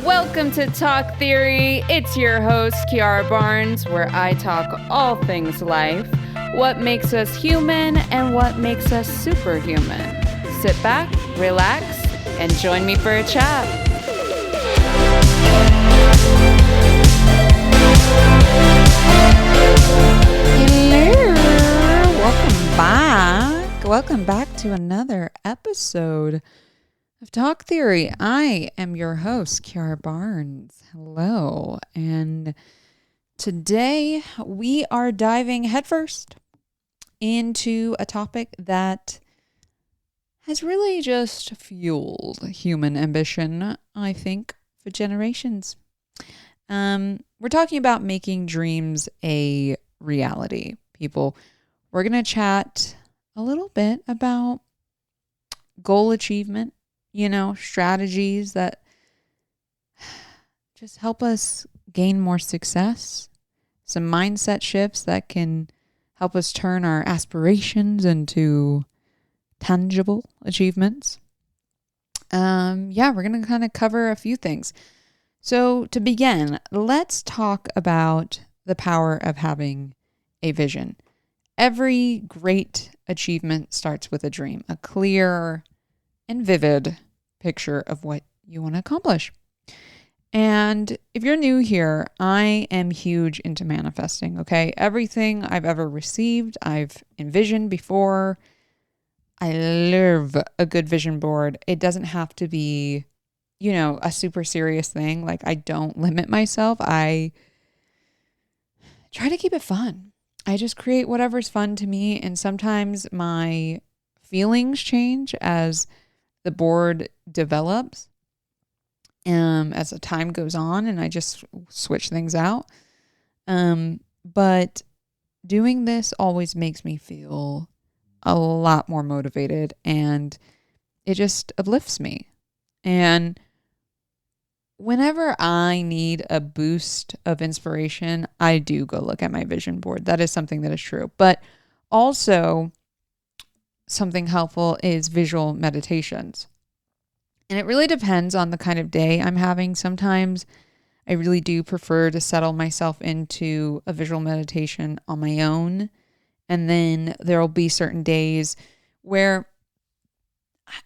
Welcome to Talk Theory. It's your host, Kiara Barnes, where I talk all things life, what makes us human, and what makes us superhuman. Sit back, relax, and join me for a chat. Hello. Welcome back to another episode of Talk Theory. I am your host, Kiara Barnes. Hello. And today we are diving headfirst into a topic that has really just fueled human ambition, I think, for generations. We're talking about making dreams a reality, people. We're going to chat a little bit about goal achievement, strategies that just help us gain more success, some mindset shifts that can help us turn our aspirations into tangible achievements. We're going to kind of cover a few things. So to begin, let's talk about the power of having a vision. Every great achievement starts with a dream, a clear and vivid picture of what you want to accomplish. And if you're new here, I am huge into manifesting, okay? Everything I've ever received, I've envisioned before. I love a good vision board. It doesn't have to be, a super serious thing. Like, I don't limit myself. I try to keep it fun. I just create whatever's fun to me. And sometimes my feelings change as the board develops, as the time goes on, and I just switch things out. But doing this always makes me feel a lot more motivated, and it just uplifts me. And whenever I need a boost of inspiration, I do go look at my vision board. That is something that is true. But also, something helpful is visual meditations. And it really depends on the kind of day I'm having. Sometimes I really do prefer to settle myself into a visual meditation on my own. And then there will be certain days where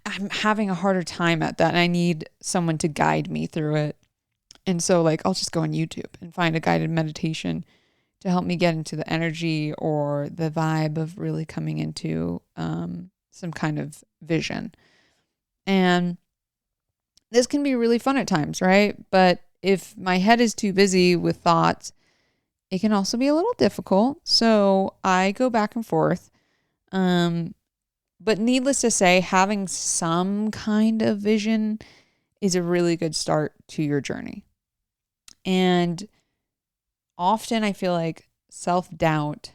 I'm having a harder time at that and I need someone to guide me through it. And so I'll just go on YouTube and find a guided meditation to help me get into the energy or the vibe of really coming into some kind of vision. And this can be really fun at times, right? But if my head is too busy with thoughts, it can also be a little difficult. So I go back and forth. But needless to say, having some kind of vision is a really good start to your journey. And often I feel like self-doubt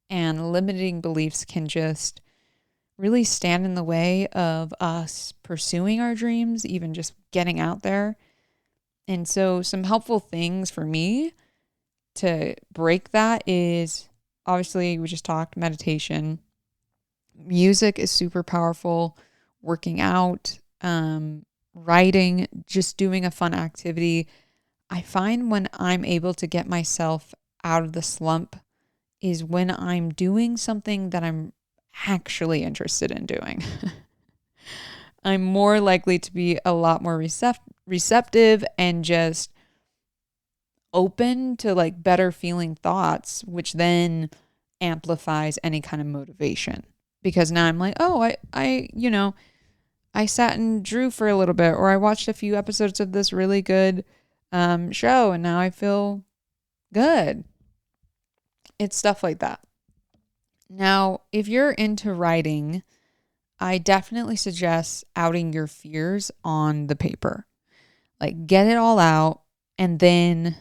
and limiting beliefs can just really stand in the way of us pursuing our dreams, even just getting out there. And so some helpful things for me to break that is, obviously, we just talked meditation. Music is super powerful. Working out, writing, just doing a fun activity. I find when I'm able to get myself out of the slump is when I'm doing something that I'm actually interested in doing. I'm more likely to be a lot more receptive and just open to better feeling thoughts, which then amplifies any kind of motivation. Because now I'm like, oh, I sat and drew for a little bit, or I watched a few episodes of this really good show, and now I feel good. It's stuff like that. Now, if you're into writing, I definitely suggest outing your fears on the paper. Get it all out, and then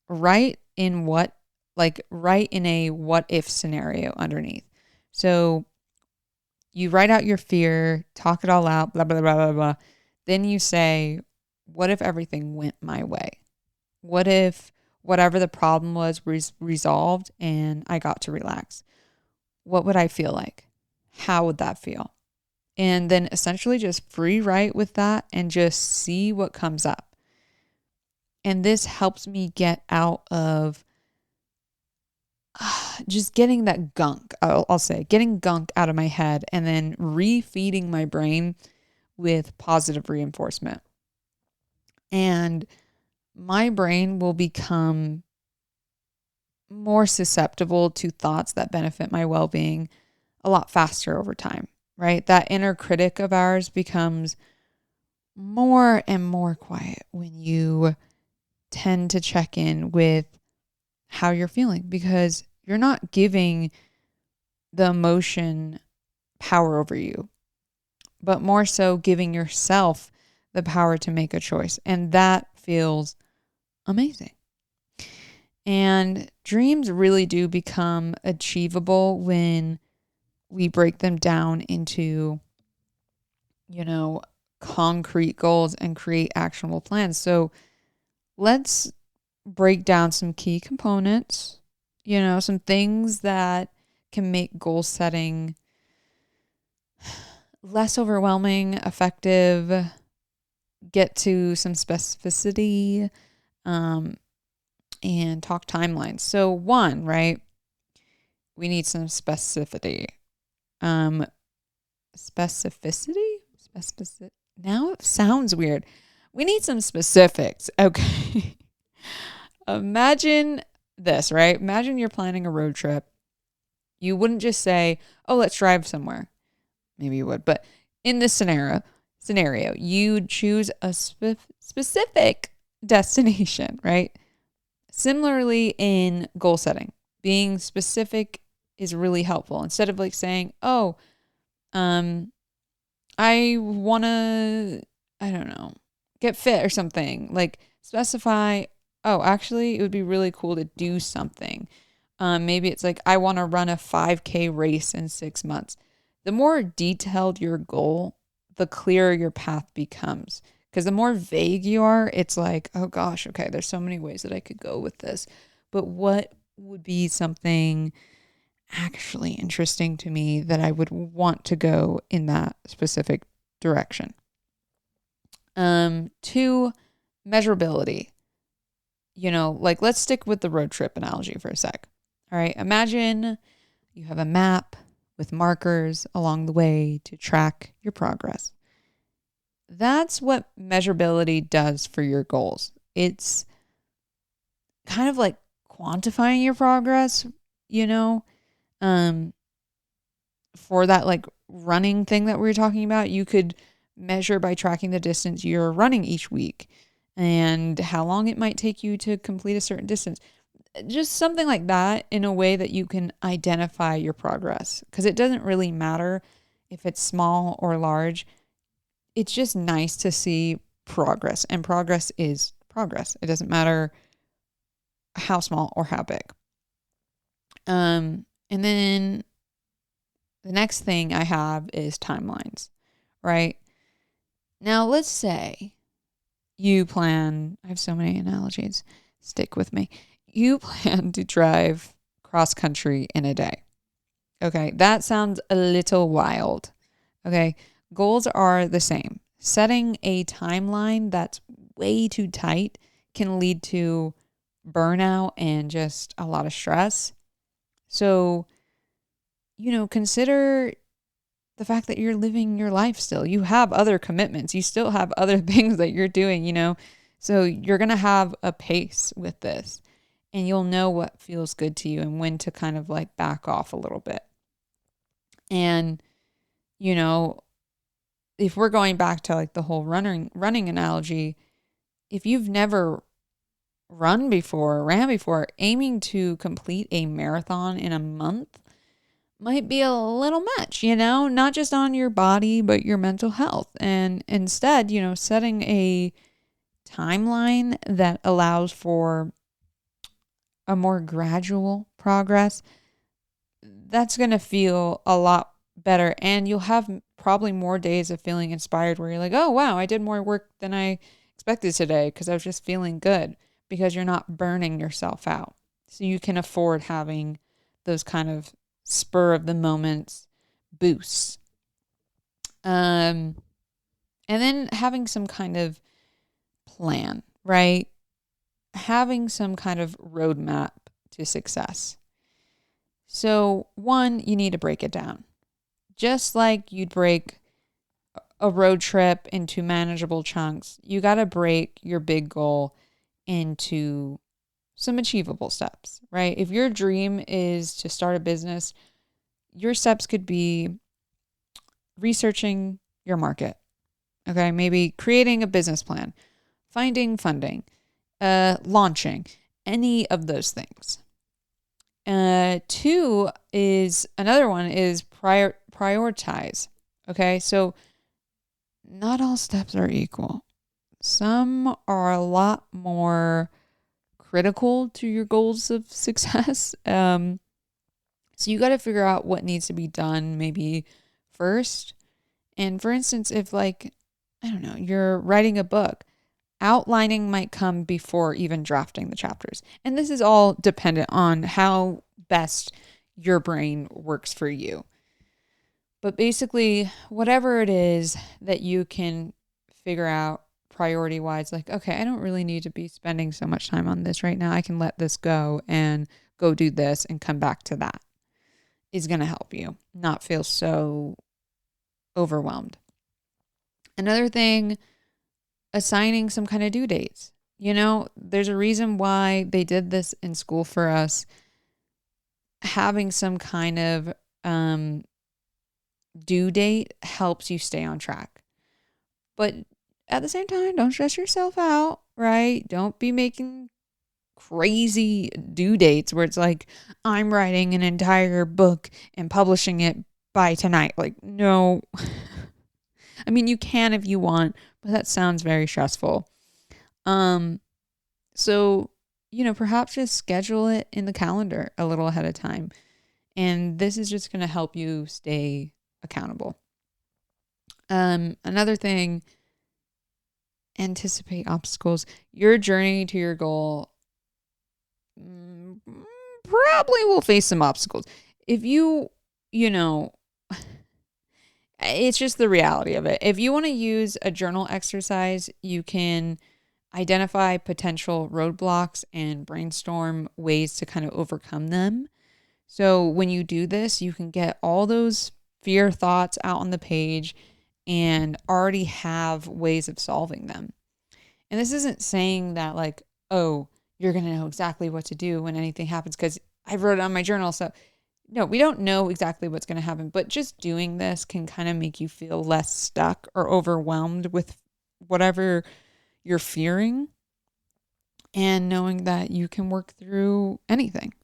write in a what if scenario underneath. So you write out your fear, talk it all out, blah, blah, blah, blah, blah. Then you say, what if everything went my way? What if whatever the problem was resolved and I got to relax? What would I feel like? How would that feel? And then essentially just free write with that and just see what comes up. And this helps me get out of just getting that gunk. I'll say getting gunk out of my head and then refeeding my brain with positive reinforcement. And my brain will become more susceptible to thoughts that benefit my well-being a lot faster over time, right? That inner critic of ours becomes more and more quiet when you tend to check in with how you're feeling, because you're not giving the emotion power over you, but more so giving yourself the power to make a choice. And that feels amazing. And dreams really do become achievable when we break them down into, concrete goals and create actionable plans. So let's break down some key components, some things that can make goal setting less overwhelming, effective, get to some specificity, and talk timelines. So one, right? We need some specificity. Specificity? Now it sounds weird. We need some specifics. Okay. Imagine this, right? Imagine you're planning a road trip. You wouldn't just say, oh, let's drive somewhere. Maybe you would, but in this scenario, you'd choose a specific destination, right? Similarly, in goal setting, being specific is really helpful. Instead of like saying, oh, I want to, I don't know, get fit or something. Like specify, oh, actually, it would be really cool to do something. Maybe it's like, I want to run a 5K race in 6 months. The more detailed your goal, the clearer your path becomes. Because the more vague you are, it's like, oh gosh, okay, there's so many ways that I could go with this. But what would be something actually interesting to me that I would want to go in that specific direction? 2, measurability. Like let's stick with the road trip analogy for a sec. All right, imagine you have a map with markers along the way to track your progress. That's what measurability does for your goals. It's kind of like quantifying your progress, for that like running thing that we were talking about. You could measure by tracking the distance you're running each week and how long it might take you to complete a certain distance. Just something like that in a way that you can identify your progress, because it doesn't really matter if it's small or large. It's just nice to see progress, and progress is progress. It doesn't matter how small or how big. And then the next thing I have is timelines, right? Now, let's say you plan, I have so many analogies, stick with me. You plan to drive cross country in a day. Okay, that sounds a little wild. Okay, goals are the same. Setting a timeline that's way too tight can lead to burnout and just a lot of stress. So, consider the fact that you're living your life still. You have other commitments. You still have other things that you're doing, So you're going to have a pace with this, and you'll know what feels good to you and when to kind of like back off a little bit. And, if we're going back to like the whole running analogy, if you've never ran before, aiming to complete a marathon in a month might be a little much, not just on your body, but your mental health. And instead, setting a timeline that allows for a more gradual progress, that's going to feel a lot better. And you'll have probably more days of feeling inspired where you're like, oh, wow, I did more work than I expected today because I was just feeling good, because you're not burning yourself out. So you can afford having those kind of spur of the moment boosts. And then having some kind of plan, right? having some kind of roadmap to success. So, one, you need to break it down. Just like you'd break a road trip into manageable chunks, you got to break your big goal into some achievable steps, right? If your dream is to start a business, your steps could be researching your market, okay? Maybe creating a business plan, finding funding, launching, any of those things. Two is another one is prioritize. Okay, so not all steps are equal. Some are a lot more critical to your goals of success. So you got to figure out what needs to be done maybe first. And for instance, if like, I don't know, you're writing a book, outlining might come before even drafting the chapters. And this is all dependent on how best your brain works for you. But basically, whatever it is that you can figure out priority wise, like, okay, I don't really need to be spending so much time on this right now. I can let this go and go do this and come back to that, is going to help you not feel so overwhelmed. Another thing, assigning some kind of due dates. You know, there's a reason why they did this in school for us. Having some kind of due date helps you stay on track. But at the same time, don't stress yourself out, right? Don't be making crazy due dates where it's like, I'm writing an entire book and publishing it by tonight. Like, no. I mean, you can if you want, but that sounds very stressful. So, you know, perhaps just schedule it in the calendar a little ahead of time. And this is just going to help you stay accountable. Another thing, anticipate obstacles. Your journey to your goal probably will face some obstacles. If you know, it's just the reality of it. If you want to use a journal exercise, you can identify potential roadblocks and brainstorm ways to kind of overcome them. So when you do this, you can get all those fear thoughts out on the page and already have ways of solving them. And this isn't saying that like, oh, you're going to know exactly what to do when anything happens because I wrote it on my journal. So no, we don't know exactly what's going to happen, but just doing this can kind of make you feel less stuck or overwhelmed with whatever you're fearing and knowing that you can work through anything.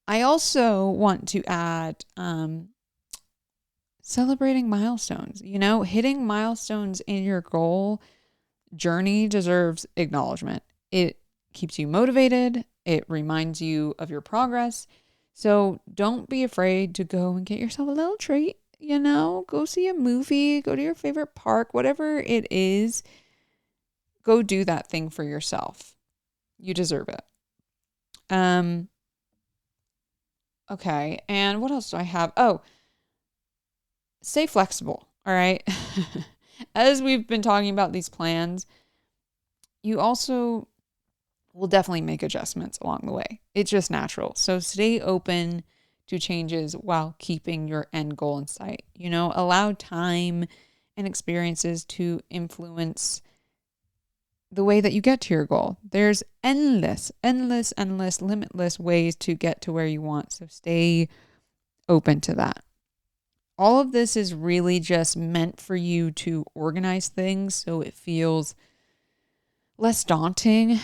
I also want to add celebrating milestones. You know, hitting milestones in your goal journey deserves acknowledgement. It keeps you motivated. It reminds you of your progress. So don't be afraid to go and get yourself a little treat, you know, go see a movie, go to your favorite park, whatever it is, go do that thing for yourself. You deserve it. Okay. And what else do I have? Oh, stay flexible. All right. As we've been talking about these plans, you also will definitely make adjustments along the way. It's just natural. So stay open to changes while keeping your end goal in sight. You know, allow time and experiences to influence the way that you get to your goal. There's endless, limitless ways to get to where you want. So stay open to that. All of this is really just meant for you to organize things so it feels less daunting.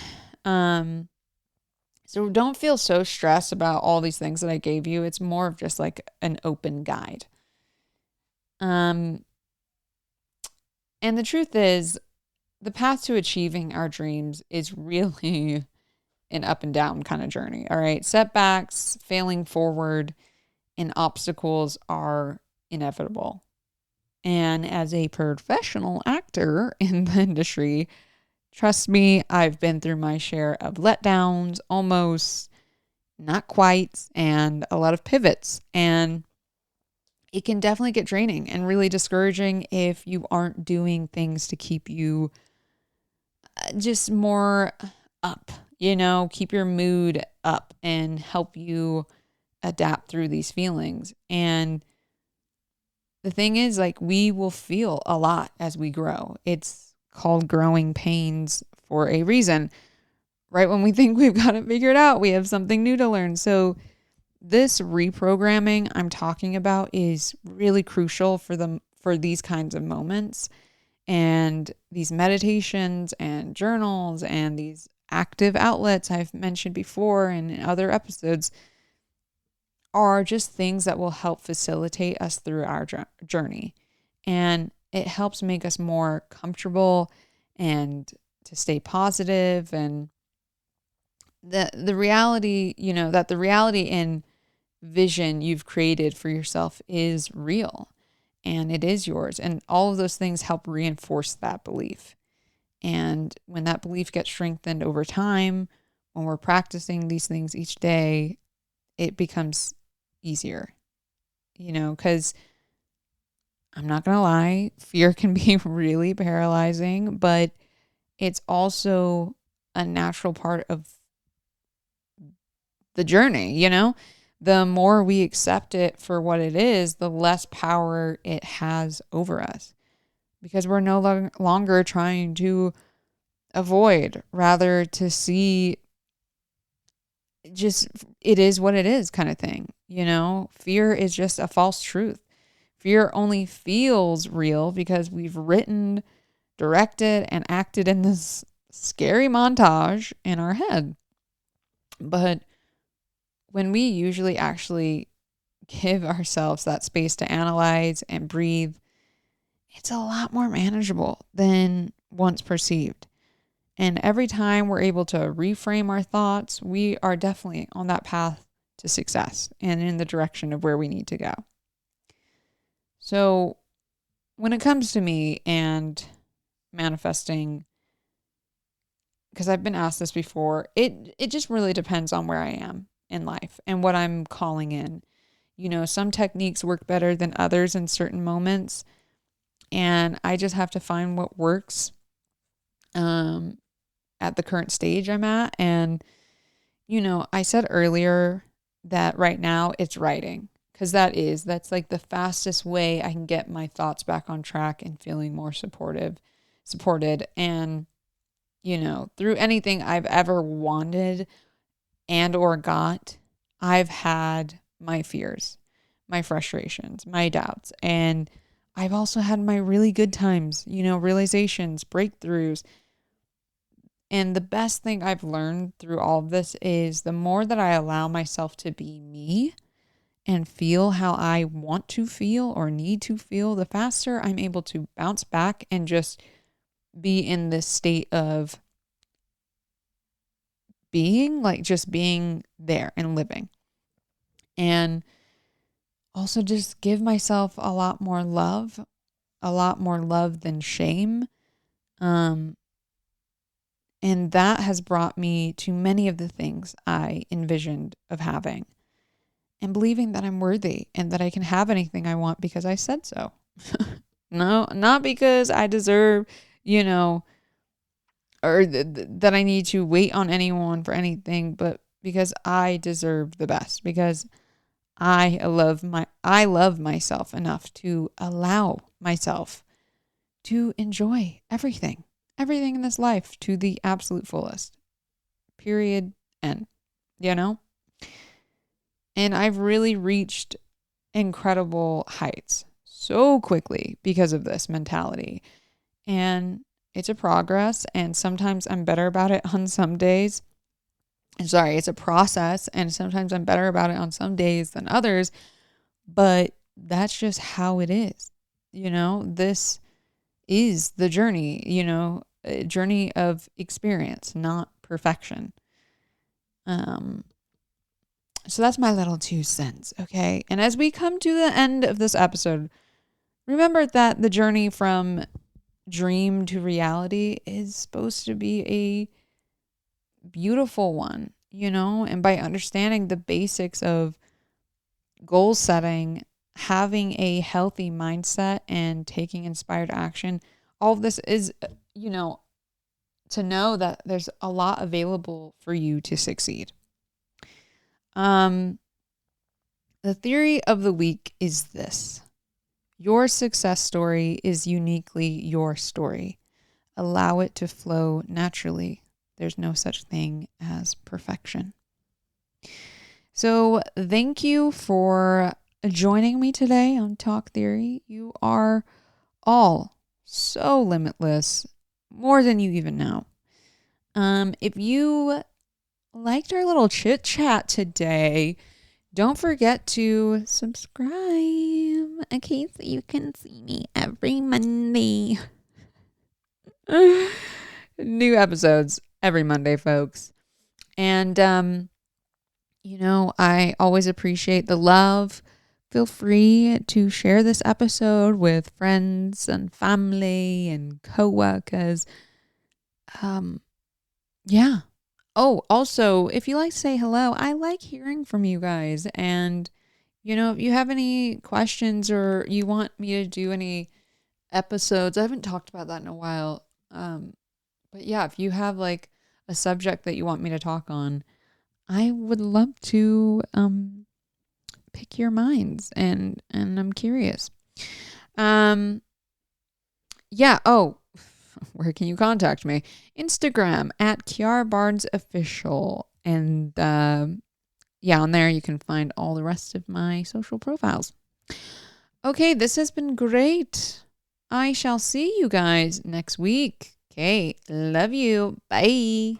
So don't feel so stressed about all these things that I gave you. It's more of just like an open guide. And the truth is, the path to achieving our dreams is really an up and down kind of journey. All right. Setbacks, failing forward, and obstacles are inevitable. And as a professional actor in the industry, trust me, I've been through my share of letdowns, almost, not quite, and a lot of pivots. And it can definitely get draining and really discouraging if you aren't doing things to keep you just more up, keep your mood up and help you adapt through these feelings. And the thing is, like, we will feel a lot as we grow. It's called growing pains for a reason. Right when we think we've got it figured out, we have something new to learn. So this reprogramming I'm talking about is really crucial for these kinds of moments. And these meditations and journals and these active outlets I've mentioned before and in other episodes are just things that will help facilitate us through our journey. And it helps make us more comfortable and to stay positive. And the reality, that the reality and vision you've created for yourself is real and it is yours. And all of those things help reinforce that belief. And when that belief gets strengthened over time, when we're practicing these things each day, it becomes easier, because I'm not going to lie, fear can be really paralyzing, but it's also a natural part of the journey, The more we accept it for what it is, the less power it has over us, because we're no longer trying to avoid, rather to see just it is what it is kind of thing. Fear is just a false truth. Fear only feels real because we've written, directed, and acted in this scary montage in our head. But when we usually actually give ourselves that space to analyze and breathe, it's a lot more manageable than once perceived. And every time we're able to reframe our thoughts, we are definitely on that path to success and in the direction of where we need to go. So when it comes to me and manifesting, because I've been asked this before, it just really depends on where I am in life and what I'm calling in. Some techniques work better than others in certain moments, and I just have to find what works at the current stage I'm at. And, I said earlier that right now it's writing, because that's like the fastest way I can get my thoughts back on track and feeling more supported. And, through anything I've ever wanted and or got, I've had my fears, my frustrations, my doubts, and I've also had my really good times, realizations, breakthroughs. And the best thing I've learned through all of this is the more that I allow myself to be me and feel how I want to feel or need to feel, the faster I'm able to bounce back and just be in this state of being, like just being there and living. And also just give myself a lot more love than shame. And that has brought me to many of the things I envisioned of having, and believing that I'm worthy and that I can have anything I want because I said so. No, not because I deserve, or that I need to wait on anyone for anything, but because I deserve the best, because I love myself enough to allow myself to enjoy everything in this life to the absolute fullest. Period. End. And I've really reached incredible heights so quickly because of this mentality. And it's a progress, and sometimes I'm better about it on some days. It's a process, and sometimes I'm better about it on some days than others, but that's just how it is. This is the journey, a journey of experience, not perfection. So that's my little 2 cents, okay? And as we come to the end of this episode, remember that the journey from dream to reality is supposed to be a beautiful one, and by understanding the basics of goal setting, having a healthy mindset, and taking inspired action, all of this is, to know that there's a lot available for you to succeed. The theory of the week is this: your success story is uniquely your story. Allow it to flow naturally. There's no such thing as perfection. So thank you for joining me today on Talk Theory. You are all so limitless, more than you even know. If you liked our little chit chat today, don't forget to subscribe, okay, so you can see me every Monday. New episodes every Monday, folks. And, I always appreciate the love. Feel free to share this episode with friends and family and coworkers. Yeah. Oh, also, if you like to say hello, I like hearing from you guys. And, if you have any questions or you want me to do any episodes, I haven't talked about that in a while. But yeah, if you have like a subject that you want me to talk on, I would love to pick your minds, and I'm curious. Yeah. Oh, where can you contact me? Instagram at Kiara Barnes Official. And on there you can find all the rest of my social profiles. Okay, this has been great. I shall see you guys next week. Okay, love you. Bye.